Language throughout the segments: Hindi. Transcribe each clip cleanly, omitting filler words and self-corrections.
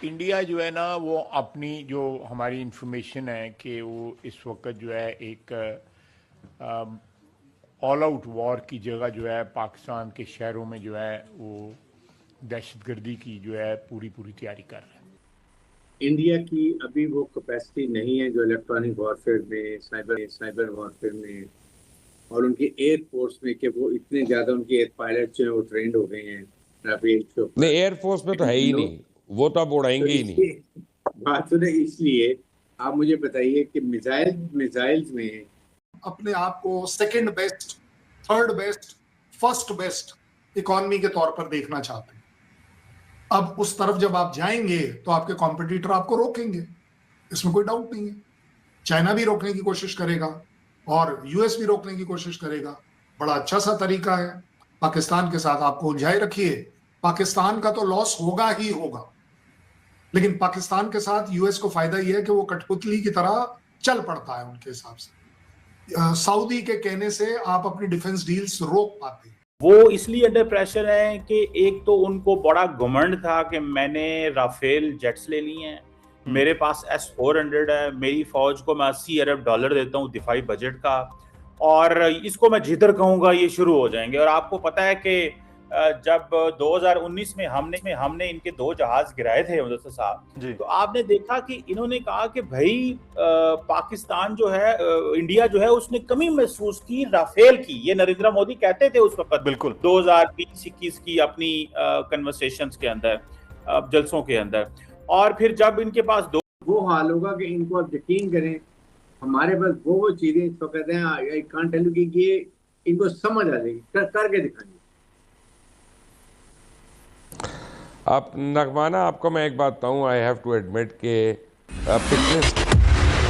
इंडिया जो है ना वो अपनी जो हमारी इंफॉर्मेशन है कि वो इस वक्त जो है एक ऑल आउट वॉर की जगह जो है पाकिस्तान के शहरों में जो है वो दहशतगर्दी की जो है पूरी पूरी तैयारी कर रहा है। इंडिया की अभी वो कैपेसिटी नहीं है जो इलेक्ट्रॉनिक वॉरफेयर में, साइबर वॉरफेयर में और उनकी एयर फोर्स में, कि वो इतने ज्यादा उनके एयर पायलट जो है वो ट्रेंड हो गए हैं राफेल के नहीं, ऊपर। एयरफोर्स में तो है एंड ही नो, नहीं, वो तो आप तो उड़ाएंगे ही नहीं। इसलिए बात सुने, इसलिए आप मुझे बताइए कि मिसाइल्स में अपने आप को second best, third best, first best economy के तौर पर देखना चाहते हैं। अब उस तरफ जब आप जाएंगे तो आपके कॉम्पिटिटर आपको रोकेंगे, इसमें कोई डाउट नहीं है। चाइना भी रोकने की कोशिश करेगा और यूएस भी रोकने की कोशिश करेगा। बड़ा अच्छा सा तरीका है, पाकिस्तान के साथ आपको उलझाए रखिए। पाकिस्तान का तो लॉस होगा ही होगा, लेकिन पाकिस्तान के साथ यूएस को फायदा यह है कि वो कठपुतली की तरह चल पड़ता है उनके हिसाब से। सऊदी के कहने से आप अपनी डिफेंस डील्स रोक पाते हैं। वो इसलिए अंडर प्रेशर है कि एक तो उनको बड़ा घमंड था कि मैंने राफेल जेट्स ले लिए हैं, मेरे पास S-400 है, मेरी फौज को मैं $80 अरब देता हूँ दिफाई बजट का, और इसको मैं जिधर कहूंगा ये शुरू हो जाएंगे। और आपको पता है कि जब 2019 में हमने इनके 2 जहाज गिराए थे मुदस्सिर साहब, तो आपने देखा कि इन्होंने कहा कि भाई पाकिस्तान जो है, इंडिया जो है उसने कमी महसूस की राफेल की। ये नरेंद्र मोदी कहते थे उस वक्त, बिल्कुल 2020-21 की अपनी कन्वर्सेशंस के अंदर, जलसों के अंदर। और फिर जब इनके पास वो हाल होगा कि इनको आप यकीन करें, हमारे पास वो चीजें इस वक्त हैं, आई कांट टेल यू कि ये इनको समझ आ जाएगी, करके दिखाएंगे। आप नगमाना, आपको मैं एक बात बताऊं, आई हैव टू एडमिट के पिछले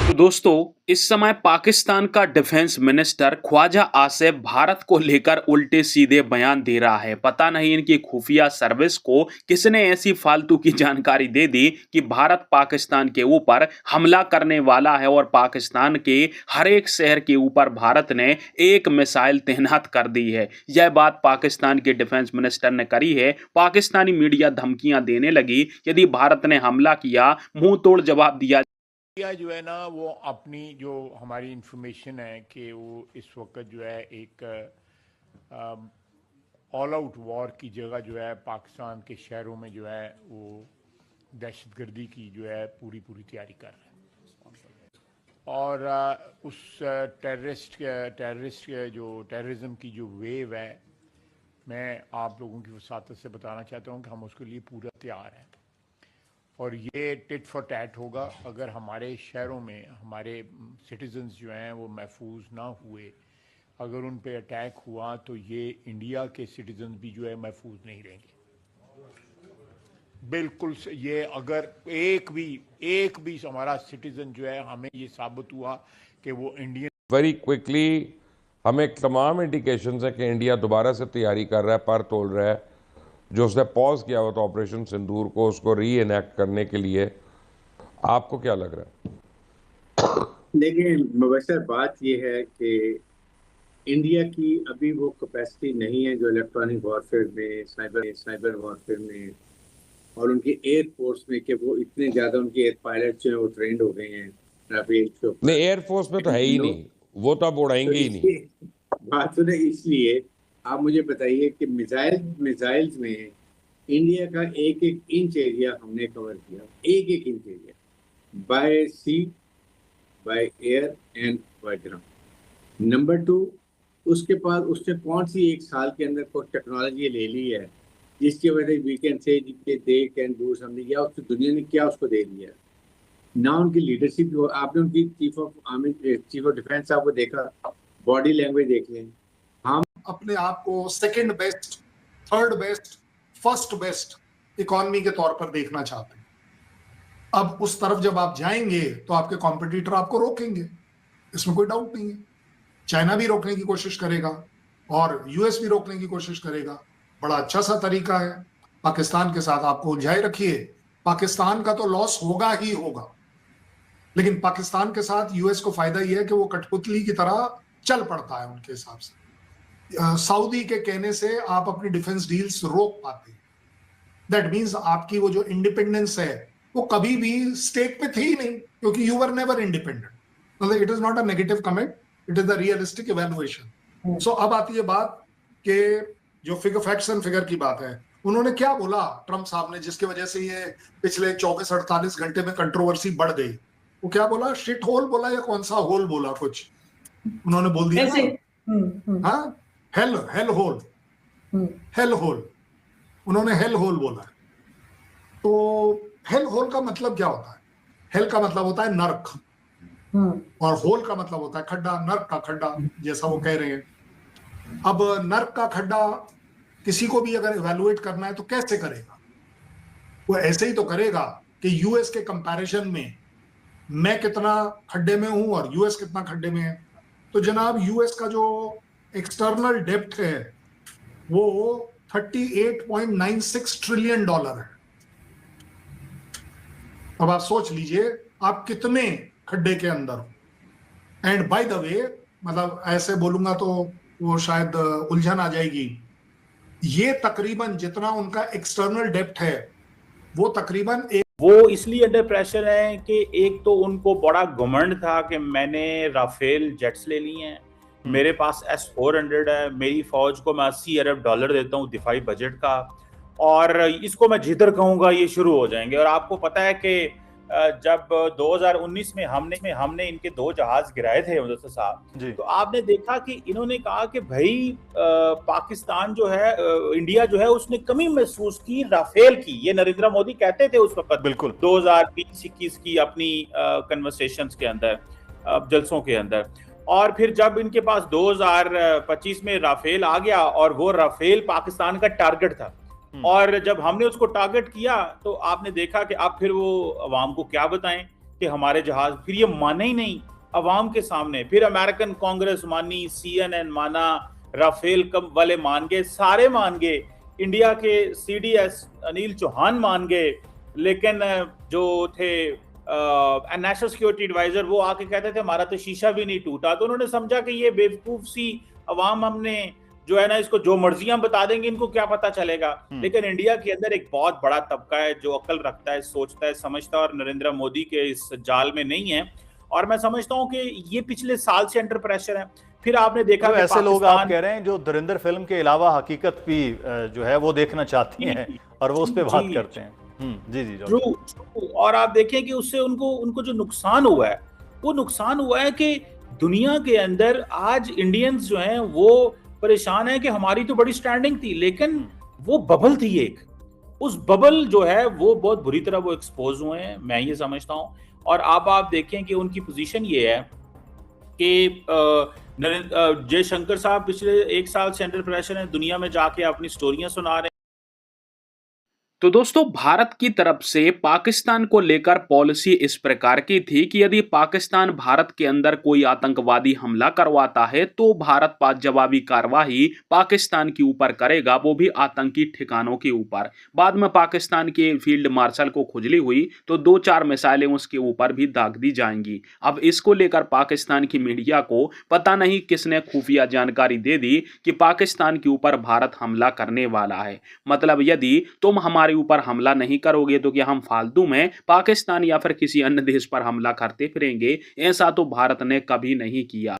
तो दोस्तों, इस समय पाकिस्तान का डिफेंस मिनिस्टर ख्वाजा आसिफ भारत को लेकर उल्टे सीधे बयान दे रहा है। पता नहीं इनकी खुफिया सर्विस को किसने ऐसी फालतू की जानकारी दे दी कि भारत पाकिस्तान के ऊपर हमला करने वाला है और पाकिस्तान के हर एक शहर के ऊपर भारत ने एक मिसाइल तैनात कर दी है। यह बात पाकिस्तान के डिफेंस मिनिस्टर ने करी है। पाकिस्तानी मीडिया धमकियां देने लगी, यदि भारत ने हमला किया मुंह तोड़ जवाब दिया। इंडिया जो है ना वो अपनी जो हमारी इंफॉर्मेशन है कि वो इस वक्त जो है एक ऑल आउट वॉर की जगह जो है पाकिस्तान के शहरों में जो है वो दहशतगर्दी की जो है पूरी पूरी तैयारी कर रहा है। और उस टेररिस्ट जो टेररिज्म की जो वेव है, मैं आप लोगों की वसातत से बताना चाहता हूँ कि हम उसके लिए पूरा तैयार हैं। और ये टिट फॉर टैट होगा अगर हमारे शहरों में हमारे सिटीजन्स जो हैं वो महफूज ना हुए, अगर उन पे अटैक हुआ तो ये इंडिया के सिटीजन्स भी जो है महफूज नहीं रहेंगे। बिल्कुल ये अगर एक भी हमारा सिटीजन जो है, हमें ये साबित हुआ कि वो इंडियन, वेरी क्विकली हमें तमाम इंडिकेशंस है कि इंडिया दोबारा से तैयारी कर रहा है, पर तोड़ रहा है। जो उसने पॉज किया हुआ था ऑपरेशन सिंदूर को, उसको री एनेक्ट करने के लिए। आपको क्या लग रहा है? लेकिन मुबशर बात यह है कि इंडिया की अभी वो कैपेसिटी नहीं है जो इलेक्ट्रॉनिक वॉरफेयर में, साइबर वॉरफेयर में और उनकी एयर फोर्स में, कि वो इतने ज्यादा उनके एयर पायलट जो है वो ट्रेंड हो गए हैं राफेल के ऊपर। नहीं, एयरफोर्स में तो है ही नहीं, वो तो आप उड़ाएंगे ही नहीं। बात सुने, इसलिए आप मुझे बताइए कि मिसाइल्स में इंडिया का एक एक इंच एरिया हमने कवर किया, एक एक inch area, by sea, by air and by ground. Number 2, उसके पास उसने कौन सी एक साल के अंदर कोई टेक्नोलॉजी ले ली है जिसकी वजह से we can say they can do something, या उसको दुनिया ने क्या उसको दे दिया ना। उनकी लीडरशिप, आपने उनकी चीफ ऑफ डिफेंस साहब को देखा, बॉडी लैंग्वेज देख लें। हम अपने आप को second best, third best, first best economy के तौर पर देखना चाहते हैं। अब उस तरफ जब आप जाएंगे तो आपके कॉम्पिटिटर आपको रोकेंगे, इसमें कोई डाउट नहीं है। चाइना भी रोकने की कोशिश करेगा और यूएस भी रोकने की कोशिश करेगा। बड़ा अच्छा सा तरीका है, पाकिस्तान के साथ आपको उलझाए रखिए। पाकिस्तान का तो लॉस होगा ही होगा, लेकिन पाकिस्तान के साथ यूएस को फायदा यह है कि वो कठपुतली की तरह चल पड़ता है उनके हिसाब से। सऊदी के कहने से आप अपनी डिफेंस डील्स रोक पाते हैं। दैट मीन्स आपकी वो जो इंडिपेंडेंस है वो कभी भी स्टेट में थी ही नहीं, क्योंकि यू वर नेवर इंडिपेंडेंट। मतलब it is not a negative comment, it is the realistic evaluation. So अब आती है बात कि जो फैक्ट्स एंड फिगर की बात है, उन्होंने क्या बोला ट्रम्प साहब ने, जिसकी वजह से ये पिछले 24-48 घंटे में कंट्रोवर्सी बढ़ गई। वो क्या बोला, शिट होल बोला या कौन सा होल बोला, कुछ उन्होंने बोल दिया ना, हाँ, हेल होल, हेल होल, उन्होंने हेल होल बोला। तो हेल होल का मतलब क्या होता है? हेल का मतलब होता है नर्क, और होल का मतलब होता है खड्डा, नर्क का खड्डा, जैसा वो कह रहे हैं। अब नर्क का खड्डा किसी को भी अगर इवैल्यूएट करना है तो कैसे करेगा? वो ऐसे ही तो करेगा कि यूएस के कंपैरिजन में मैं कितना खड्डे में हूं और यूएस कितना खड्डे में है। तो जनाब यूएस का जो एक्सटर्नल डेब्ट है वो 38.96 ट्रिलियन डॉलर है। अब आप सोच लीजिए आप कितने खड्डे के अंदर हो। एंड बाय द वे, मतलब ऐसे बोलूंगा तो वो शायद उलझन आ जाएगी, ये तकरीबन जितना उनका एक्सटर्नल डेब्ट है वो तकरीबन वो इसलिए अंडर प्रेशर है कि एक तो उनको बड़ा घमंड था कि मैंने राफेल जेट्स ले लिए हैं, मेरे पास S-400 है, मेरी फौज को मैं $80 अरब देता हूँ दिफाई बजट का, और इसको मैं जिधर कहूंगा ये शुरू हो जाएंगे। और आपको पता है कि जब 2019 में हमने इनके 2 जहाज गिराए थे मुदस्सिर साहब, तो आपने देखा कि इन्होंने कहा कि भाई पाकिस्तान जो है, इंडिया जो है, उसने कमी महसूस की राफेल की। ये नरेंद्र मोदी कहते थे उस वक्त, बिल्कुल 2020-21 की अपनी कन्वर्सेशंस के अंदर, जलसों के अंदर। और फिर जब इनके पास 2025 में राफेल आ गया, और वो राफेल पाकिस्तान का टारगेट था, और जब हमने उसको टारगेट किया तो आपने देखा कि अब फिर वो अवाम को क्या बताएं कि हमारे जहाज, फिर ये माने ही नहीं अवाम के सामने। फिर अमेरिकन कांग्रेस मानी, CNN माना, राफेल कम वाले मान गए, सारे मान गए, इंडिया के CDS अनिल चौहान मान गए, लेकिन जो थे नेशनल सिक्योरिटी एडवाइजर वो आके कहते थे हमारा तो शीशा भी नहीं टूटा। तो उन्होंने समझा कि ये बेवकूफ सी अवाम, हमने जो है ना, इसको जो मर्जी हम बता देंगे, इनको क्या पता चलेगा। लेकिन इंडिया के अंदर एक बहुत बड़ा तबका है जो अक्ल रखता है, सोचता है, समझता है, और नरेंद्र मोदी के इस जाल में नहीं है। और मैं समझता हूँ कि ये पिछले साल से अंडर प्रेशर है। फिर आपने देखा तो ऐसे लोग आप कह रहे हैं जो धुरंधर फिल्म के अलावा हकीकत भी जो है वो देखना चाहती हैं और वो उस पर बात करते हैं। जी जी, ट्रू। और आप देखें कि उससे उनको जो नुकसान हुआ है, वो नुकसान हुआ है कि दुनिया के अंदर आज इंडियंस जो हैं वो परेशान है कि हमारी तो बड़ी स्टैंडिंग थी, लेकिन वो बबल थी एक, उस बबल जो है वो बहुत बुरी तरह वो एक्सपोज हुए हैं, मैं ये समझता हूं। और अब आप देखें कि उनकी पोजीशन ये है कि जयशंकर साहब पिछले 1 साल से अंडर प्रेशर है, दुनिया में जाके अपनी स्टोरियां सुना रहे हैं। तो दोस्तों, भारत की तरफ से पाकिस्तान को लेकर पॉलिसी इस प्रकार की थी कि यदि पाकिस्तान भारत के अंदर कोई आतंकवादी हमला करवाता है तो भारत जवाबी कार्रवाई पाकिस्तान के ऊपर करेगा, वो भी आतंकी ठिकानों के ऊपर। बाद में पाकिस्तान के फील्ड मार्शल को खुजली हुई तो 2-4 मिसाइलें उसके ऊपर भी दाग दी जाएंगी। अब इसको लेकर पाकिस्तान की मीडिया को पता नहीं किसने खुफिया जानकारी दे दी कि पाकिस्तान के ऊपर भारत हमला करने वाला है। मतलब यदि तुम हमारे ऊपर हमला नहीं करोगे तो क्या हम फालतू में पाकिस्तान या फिर किसी अन्य देश पर हमला करते फिरेंगे? ऐसा तो भारत ने कभी नहीं किया।